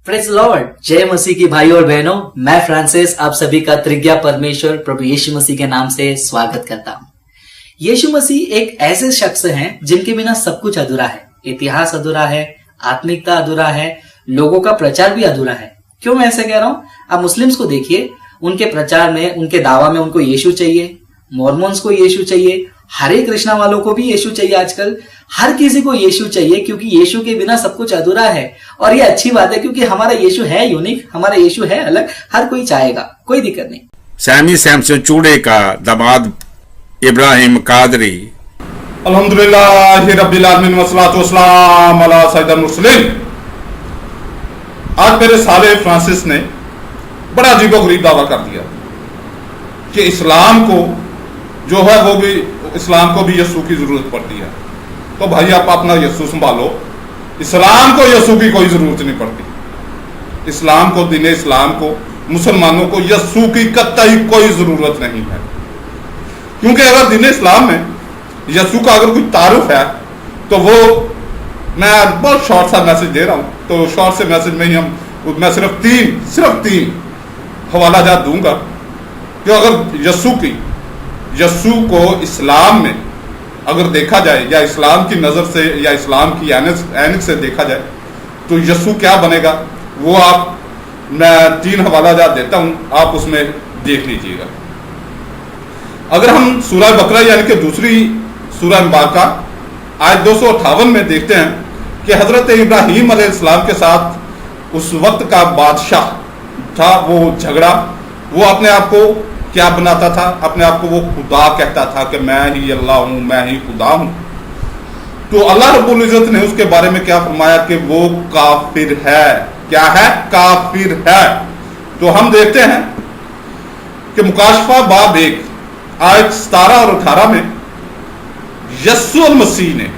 Praise Lord, जय मसीह की भाई और बहनों। मैं फ्रांसिस आप सभी का त्रिज्ञा परमेश्वर प्रभु यीशु मसीह के नाम से स्वागत करता हूँ। यीशु मसीह एक ऐसे शख्स हैं जिनके बिना सब कुछ अधूरा है। इतिहास अधूरा है, आत्मिकता अधूरा है, लोगों का प्रचार भी अधूरा है। क्यों मैं ऐसे कह रहा हूँ? आप मुस्लिम्स को देखिए, उनके प्रचार में, उनके दावा में उनको यीशु चाहिए, मॉर्मन्स को यीशु चाहिए, हरे कृष्णा वालों को भी यीशु चाहिए। आजकल हर किसी को यीशु चाहिए क्योंकि यीशु के बिना सब कुछ अधूरा है। और ये अच्छी बात है क्योंकि हमारा यीशु है यूनिक, हमारा यीशु है अलग। हर कोई चाहेगा, कोई दिक्कत नहीं। सैमी सैमसन चूड़े का दामाद इब्राहिम कादरी। अल्हम्दुलिल्लाह रब्बिल आलमीन वस्सलातु वस्सलाम अला सय्यिदिल मुरसलीन। आज मेरे साले फ्रांसिस ने बड़ा अजीबोगरीब दावा कर दिया कि इस्लाम को जो है वो भी, इस्लाम को भी यीशु की जरूरत पड़ती है। तो भाई आप अपना यीशु संभालो, इस्लाम को यीशु की कोई जरूरत नहीं पड़ती। इस्लाम को, दीन इस्लाम को, मुसलमानों को यीशु की कतई कोई जरूरत नहीं है। क्योंकि अगर दीन इस्लाम में यीशु का अगर कोई तारुफ है तो वो, मैं बहुत शॉर्ट सा मैसेज दे रहा हूँ, तो शॉर्ट से मैसेज में ही मैं सिर्फ तीन हवाला जात दूंगा कि अगर यीशु को इस्लाम में अगर देखा जाए या इस्लाम की नज़र से या इस्लाम की ऐनक से देखा जाए तो यीशु क्या बनेगा, वो मैं 3 हवाला जात देता हूँ, आप उसमें देख लीजिएगा। अगर हम सूरह बकरा यानी कि दूसरी सूरह मुबारका आयत 258 में देखते हैं कि हजरत इब्राहीम अलैहिस्सलाम के साथ उस वक्त का बादशाह था, वो झगड़ा, वो अपने आप को क्या बनाता था? अपने आप को वो खुदा कहता था कि मैं ही अल्लाह हूं, मैं ही खुदा हूं। तो अल्लाह रब्बुल इज्जत ने उसके बारे में क्या फरमाया कि वो काफिर है। क्या है? काफिर है। तो हम देखते हैं कि मुकाशफा बाब 1 आयत 17 और 18 में यीशु मसीह ने,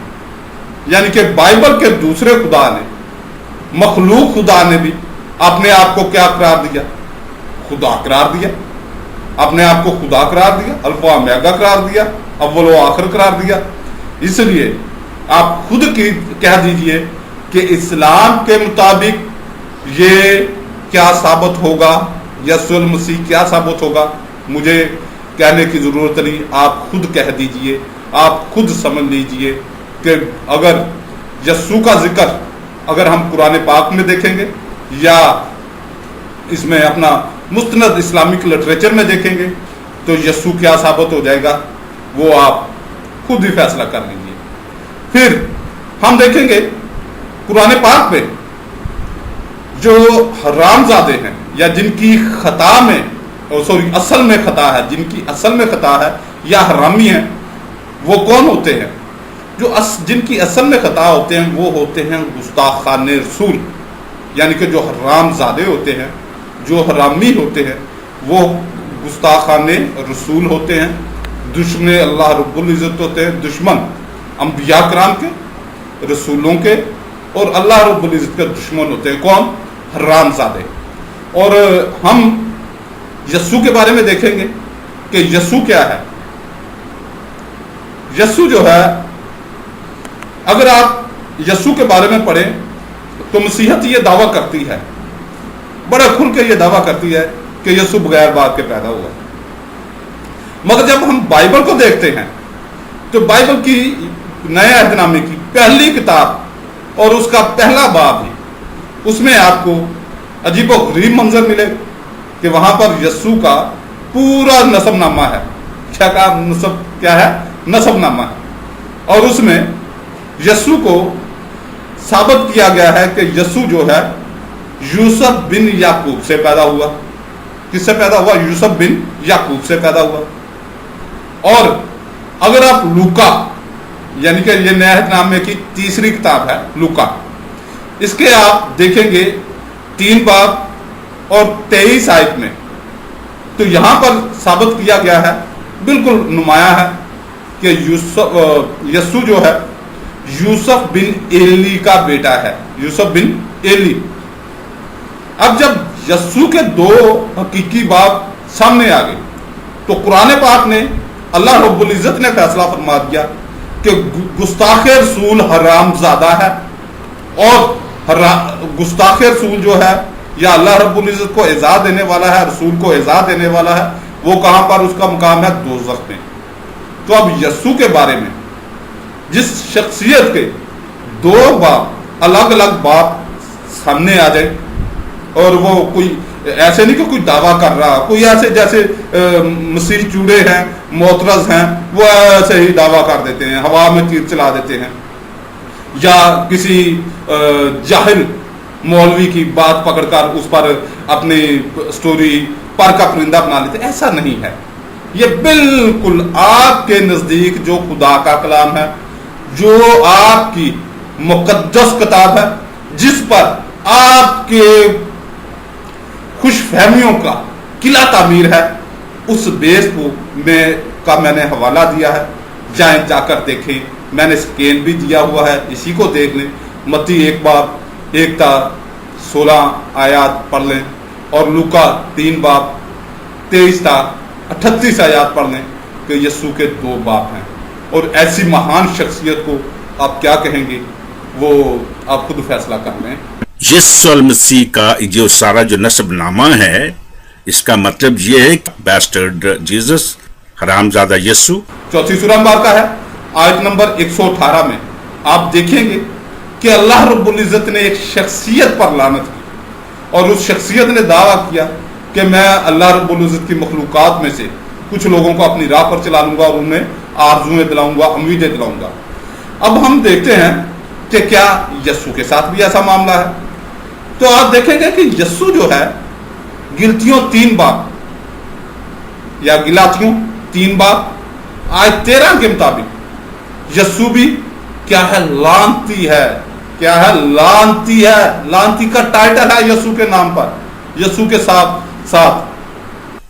यानी कि बाइबल के दूसरे खुदा ने, मखलूक खुदा ने भी अपने आप को क्या करार दिया? खुदा करार दिया। अपने आप को खुदा करार दिया, अल्फा ओमेगा करार दिया, अव्वल व आखिर करार दिया। इसलिए आप खुद की कह दीजिए कि इस्लाम के मुताबिक ये क्या साबित होगा, यीशु मसीह क्या साबित होगा, मुझे कहने की जरूरत नहीं, आप खुद कह दीजिए, आप खुद समझ लीजिए कि अगर यीशु का जिक्र अगर हम कुरान पाक में देखेंगे या इसमें अपना मुस्तनद इस्लामिक लिटरेचर में देखेंगे तो यीशु क्या साबित हो जाएगा, वो आप खुद ही फैसला कर लीजिए। फिर हम देखेंगे कुरान पाक में जो हरामजादे हैं या जिनकी खता में, असल में खता है, जिनकी असल में खता है या हरामी है, वो कौन होते हैं? जिनकी असल में खता होते हैं वो होते हैं गुस्ताखान रसूल, यानी कि जो हरामजादे होते हैं, जो हरामी होते हैं, वो गुस्ताखान रसूल होते हैं, दुश्मन अल्लाह रब्बुल इज़्ज़त होते हैं, दुश्मन अंबिया कराम के, रसूलों के और अल्लाह रब्बुल इज़्ज़त के दुश्मन होते हैं। कौन? हरामजादे। और हम यीशु के बारे में देखेंगे कि यीशु क्या है। यीशु जो है, अगर आप यीशु के बारे में पढ़ें तो मसीहत ये दावा करती है, बड़ा खुल के ये दावा करती है कि यीशु बगैर बाप के पैदा हुआ। मगर जब हम बाइबल को देखते हैं तो बाइबल की नए अहदनामे की पहली किताब और उसका पहला बाब ही, उसमें आपको अजीबोगरीब मंजर मिले कि वहां पर यीशु का पूरा नसबनामा है। क्या है? नसबनामा है। और उसमें यीशु को साबित किया गया है कि यीशु जो है यूसुफ बिन याकूब से पैदा हुआ। किससे पैदा हुआ? यूसुफ बिन याकूब से पैदा हुआ। और अगर आप लूका, यानी कि ये नए अहदनामे की तीसरी किताब है लूका, इसके आप देखेंगे 3 बाब और 23 आयत में, तो यहां पर साबित किया गया है, बिल्कुल नुमाया है कि यीशु जो है यूसुफ बिन एली का बेटा है। यूसुफ बिन एली। अब जब यीशु के 2 हकीकी बाप सामने आ गए तो कुरान पाक ने, अल्लाह रब्बुल इज़्ज़त ने फैसला फरमा दिया कि गुस्ताखे रसूल हरामजादा है और گستاخ رسول جو ہے یا اللہ رب العزت کو ایذا دینے والا ہے، رسول کو ایذا دینے والا ہے، وہ کہاں پر اس کا مقام ہے؟ دوزخ میں۔ تو اب یسوع کے بارے میں جس شخصیت کے دو باپ الگ الگ باپ سامنے آ جائے، اور وہ کوئی ایسے نہیں کہ کوئی دعویٰ کر رہا، کوئی ایسے جیسے مسیح چوڑے ہیں، معترض ہیں، وہ ایسے ہی دعویٰ کر دیتے ہیں، ہوا میں تیر چلا دیتے ہیں، یا کسی جاہل مولوی کی بات پکڑ کر اس پر اپنی سٹوری پر کا پرندہ بنا لیتے۔ ایسا نہیں ہے، یہ بالکل آپ کے نزدیک جو خدا کا کلام ہے، جو آپ کی مقدس کتاب ہے، جس پر آپ کے خوش فہمیوں کا قلعہ تعمیر ہے، اس بیس کو میں نے حوالہ دیا ہے، جائیں جا کر دیکھیں، میں نے سکین بھی دیا ہوا ہے، اسی کو دیکھ لیں۔ متی 1 باب 1 تا 16 آیات پڑھ لیں، اور لوکا 3 باب 23 تا 38 آیات پڑھ لیں کہ یسوع کے 2 باپ ہیں۔ اور ایسی مہان شخصیت کو آپ کیا کہیں گے، وہ آپ خود فیصلہ کر لیں۔ یسوع المسیح کا جو سارا جو نسب نامہ ہے، اس کا مطلب یہ ہے کہ بیسٹرڈ جیزس، حرامزادہ یسوع۔ 4 سورہ کا ہے، آیت نمبر 118 میں آپ دیکھیں گے کہ اللہ رب العزت نے ایک شخصیت پر لعنت کی، اور اس شخصیت نے دعویٰ کیا کہ میں اللہ رب العزت کی مخلوقات میں سے کچھ لوگوں کو اپنی راہ پر چلا لوں گا، اور انہیں آرزویں دلاؤں گا، امیدیں دلاؤں گا۔ اب ہم دیکھتے ہیں کہ کیا یسوع کے ساتھ بھی ایسا معاملہ ہے؟ تو آپ دیکھیں گے کہ یسوع جو ہے گلتیوں 3 باب یا گلاطیوں 3 باب آیت 13 کے مطابق یسوع بھی کیا ہے؟ لعنتی ہے۔ کیا ہے؟ لعنتی ہے۔ لعنتی کا ٹائٹل ہے یسوع کے نام پر، یسوع کے ساتھ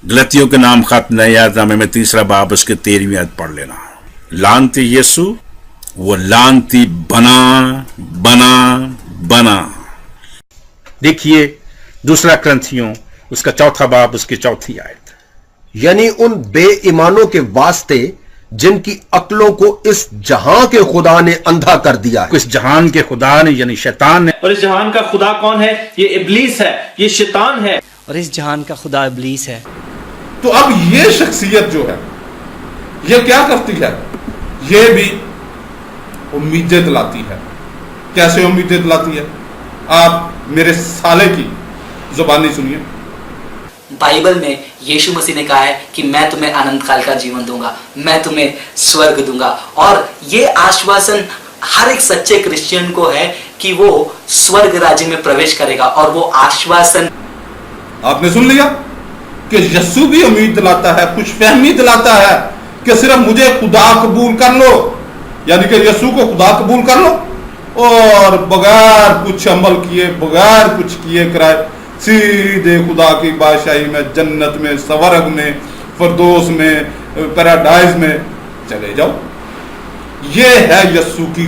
غلطیوں کے نام خط نئے یاد نامے میں 3 باب اس کے 13ویں آیت پڑھ لینا۔ لعنتی یسوع، وہ لعنتی بنا۔ دیکھیے 2 کرنتھیوں اس کا 4 باب اس کی 4 آیت۔ یعنی ان بے ایمانوں کے واسطے جن کی عقلوں کو اس جہاں کے خدا نے اندھا کر دیا ہے۔ اس جہان کے خدا نے یعنی شیطان نے، اور اس جہان کا خدا کون ہے؟ یہ ابلیس ہے، یہ شیطان ہے، اور اس جہان کا خدا ابلیس ہے۔ تو اب یہ شخصیت جو ہے یہ کیا کرتی ہے؟ یہ بھی امیدیں دلاتی ہے۔ کیسے امیدیں دلاتی ہے؟ آپ میرے سالے کی زبانی سنیے۔ بائبل میں یشوع مسیح نے کہا ہے کہ میں تمہیں آنند کال کا جیون دوں گا، میں تمہیں سورگ دوں گا، اور یہ آشواسن ہر ایک سچے کرسچین کو ہے کہ وہ سورگ راجیہ میں پرویش کرے گا، اور وہ آشواسن آپ نے سن لیا کہ یسوع بھی امید دلاتا ہے، خوش فہمی دلاتا ہے کہ صرف مجھے خدا قبول کر لو، یعنی کہ یسوع کو خدا قبول کر لو، اور بغیر کچھ عمل کیے، بغیر کچھ کیے کرائے سیدھے خدا کی بادشاہی میں، جنت میں، سورگ میں، فردوس میں، پیراڈائز میں چلے جاؤ۔ یہ ہے یسوع کی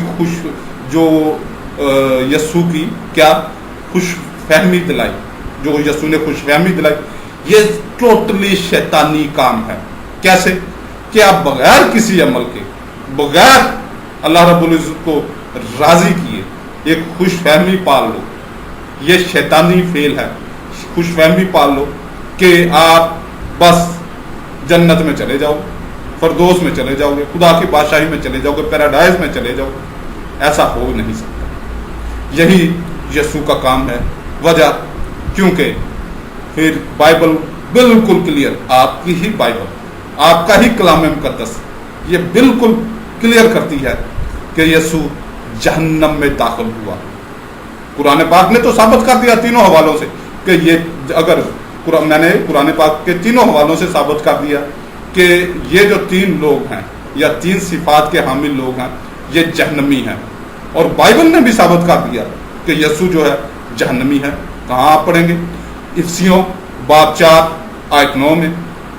یسوع کی کیا خوش فہمی دلائی، جو یسوع نے خوش فہمی دلائی۔ یہ ٹوٹلی شیطانی کام ہے۔ کیسے؟ کہ آپ بغیر کسی عمل کے، بغیر اللہ رب العزت کو راضی کیے ایک خوش فہمی پال لو۔ یہ شیطانی فعل ہے۔ خوش فہمی پال لو کہ آپ بس جنت میں چلے جاؤ، فردوس میں چلے جاؤ گے، خدا کی بادشاہی میں چلے جاؤ گے، پیراڈائز میں چلے جاؤ گے۔ ایسا ہو نہیں سکتا۔ یہی یسوع کا کام ہے۔ وجہ کیونکہ پھر بائبل بالکل کلیئر، آپ کی ہی بائبل، آپ کا ہی کلام مقدس یہ بالکل کلیئر کرتی ہے کہ یسوع جہنم میں داخل ہوا۔ قرآن پاک نے تو ثابت کر دیا تینوں حوالوں سے کہ یہ اگر میں نے قرآن پاک کے تینوں حوالوں سے ثابت کر دیا کہ یہ جو 3 لوگ ہیں یا 3 صفات کے حامل لوگ ہیں یہ جہنمی ہیں، اور بائبل نے بھی ثابت کر دیا کہ یسوع جو ہے جہنمی ہے۔ کہاں آپ پڑھیں گے؟ افسیوں باب 4 آیت 9 میں،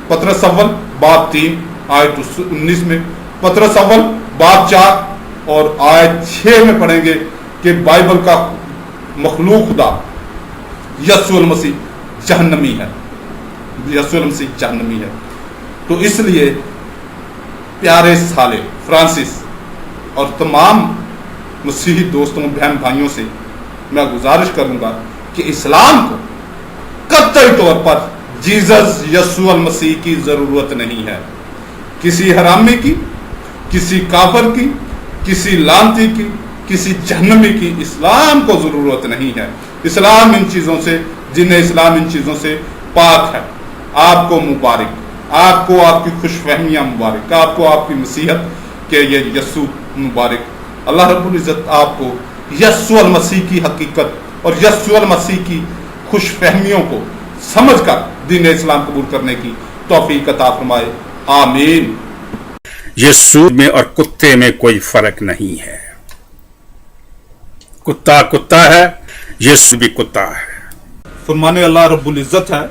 پطرس اول باب 3 آیت 19 میں، پطرس اول باب 4 اور آیت 6 میں پڑھیں گے کہ بائبل کا مخلوق خدا یسوع المسیح جہنمی ہے، یسوع المسیح جہنمی ہے۔ تو اس لیے پیارے سالے فرانسس اور تمام مسیحی دوستوں بہن بھائیوں سے मैं गुजारिश करूंगा कि इस्लाम को कतई तौर पर जीसस यसु अल मसीह की जरूरत नहीं है। किसी हरामी की, किसी काफर की, किसी लानती की, किसी जहन्नमी की इस्लाम को जरूरत नहीं है। इस्लाम इन चीजों से, जिन्हें इस्लाम इन चीजों से पाक है, आपको मुबारक, आपको आपकी खुशफहमियां मुबारक, आपको आपकी मसीहत के ये यसु मुबारक। अल्लाह रब्बुल इज़्ज़त आपको यसु अल मसीह की हकीकत और यसु अल मसीह की खुशफहमियों को समझकर दीन इस्लाम कबूल करने की तौफीक अता फरमाए। आमीन। यीशु में और कुत्ते में कोई फर्क नहीं है। कुत्ता कुत्ता है, यीशु भी कुत्ता है। फरमाने अल्लाह रब्बुल इज़्ज़त है,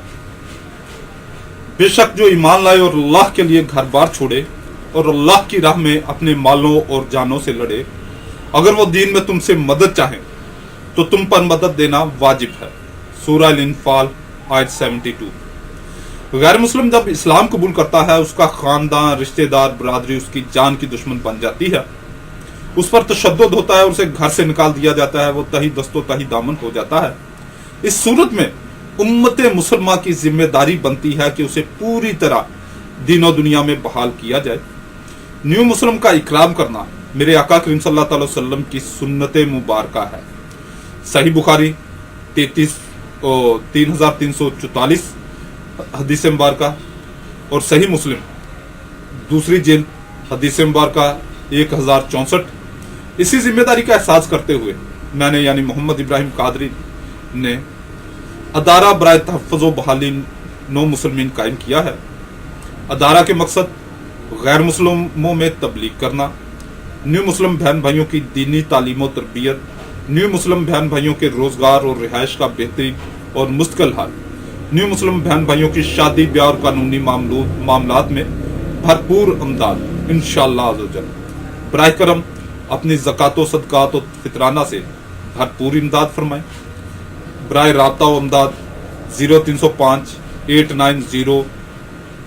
बेशक जो ईमान लाए और अल्लाह के लिए घर बार छोड़े और अल्लाह की राह में अपने मालों और जानों से लड़े, अगर वो दीन में तुमसे मदद चाहें तो तुम पर मदद देना वाजिब है। सूरह अल-इन्फाल आयत 72। गैर मुस्लिम जब इस्लाम कबूल करता है, उसका खानदान, रिश्तेदार, बरादरी उसकी जान की दुश्मन बन जाती है, उस पर तशद्दुद होता है, उसे घर से निकाल दिया जाता है, वो तही दस्तो तही दामन हो जाता है। इस सूरत में उम्मत मुसलमा की जिम्मेदारी बनती है कि उसे पूरी तरह दीनो दुनिया में बहाल किया जाए। न्यू मुस्लिम का इकराम करना मेरे आका करीम सल्लल्लाहु अलैहि वसल्लम की सुन्नत मुबारका है। सही बुखारी 3344 हदीस मुबारका और सही मुस्लिम दूसरी जिल्द हदीस मुबारका 1064। इसी जिम्मेदारी का एहसास करते हुए मैंने यानी मोहम्मद इब्राहिम कादरी ने अदारा बराए तहफ़्फ़ुज़ व बहाली नौ मुसलमीन कायम किया है। अदारा के मकसद गैर मुस्लिमों में तबलीग करना, न्यू मुस्लिम बहन भाइयों की दीनी तालीम और तरबियत, न्यू मुस्लिम बहन भाइयों के रोज़गार और रिहाइश का बेहतरीन और मुस्तकिल हाल, न्यू मुस्लिम बहन भाइयों की शादी ब्याह और कानूनी मामलात में भरपूर अमदाद इंशाअल्लाह अज़्ज़वजल। बराए करम अपनी ज़कात व सदक़ात व फितराना से भरपूर इमदाद फरमाएं। बराए राब्ता व अमदाद 0305 890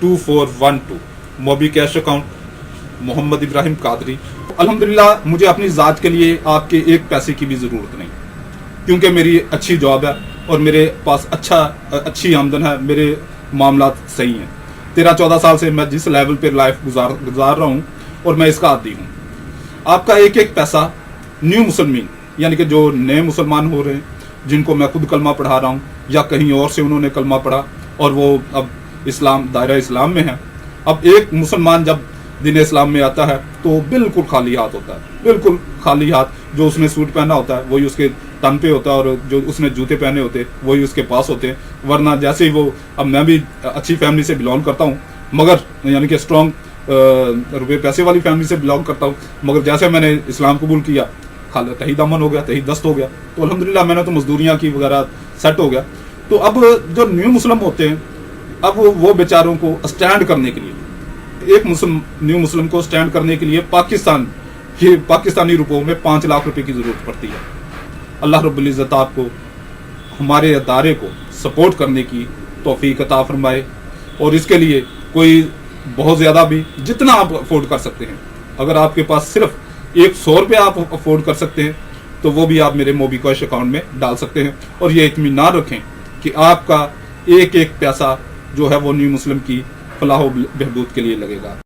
2412 मोबी कैश अकाउंट मोहम्मद इब्राहिम कादरी। अल्हम्दुलिल्लाह मुझे अपनी ज़ात के लिए आपके एक पैसे की भी ज़रूरत नहीं, क्योंकि मेरी अच्छी जॉब है और मेरे पास अच्छी आमदन है, मेरे मामलात सही हैं। 13-14 साल से मैं जिस लेवल पर लाइफ गुजार रहा हूँ और मैं इसका आदी हूँ। आपका एक एक पैसा न्यू मुसलमीन यानी कि जो नए मुसलमान हो रहे हैं, जिनको मैं खुद कलमा पढ़ा रहा हूँ या कहीं और से उन्होंने कलमा पढ़ा और वो अब दायरा इस्लाम में है। अब एक मुसलमान जब दीन इस्लाम में आता है तो बिल्कुल खाली हाथ होता है, बिल्कुल खाली हाथ। जो उसने सूट पहना होता है वही उसके तन पे होता है और जो उसने जूते पहने होते हैं वही उसके पास होते हैं। वरना जैसे ही वो, अब मैं भी अच्छी फैमिली से बिलोंग करता हूँ, मगर यानी कि स्ट्रॉन्ग रुपये पैसे वाली फैमिली से बिलोंग करता हूँ, मगर जैसे मैंने इस्लाम कबूल किया तही दामन हो गया, तही दस्त हो गया। तो अल्हम्दुलिल्लाह मैंने तो मजदूरियाँ की वगैरह सेट हो गया। तो अब जो न्यू मुस्लिम होते हैं, अब वो बेचारों को स्टैंड करने के लिए, एक न्यू मुस्लिम को स्टैंड करने के लिए पाकिस्तानी रुपयों में 5 लाख रुपए की जरूरत पड़ती है। अल्लाह रब्बुल इज़्ज़त आपको हमारे अदारे को सपोर्ट करने की तौफीक अता फरमाए और इसके लिए कोई बहुत ज़्यादा भी, जितना आप अफोर्ड कर सकते हैं, अगर आपके पास सिर्फ 100 रुपये आप अफोर्ड कर सकते हैं तो वो भी आप मेरे मोबी कैश अकाउंट में डाल सकते हैं। और ये इत्मीनान रखें कि आपका एक एक पैसा जो है वो न्यू मुस्लिम की फलाह व बहबूद के लिए लगेगा।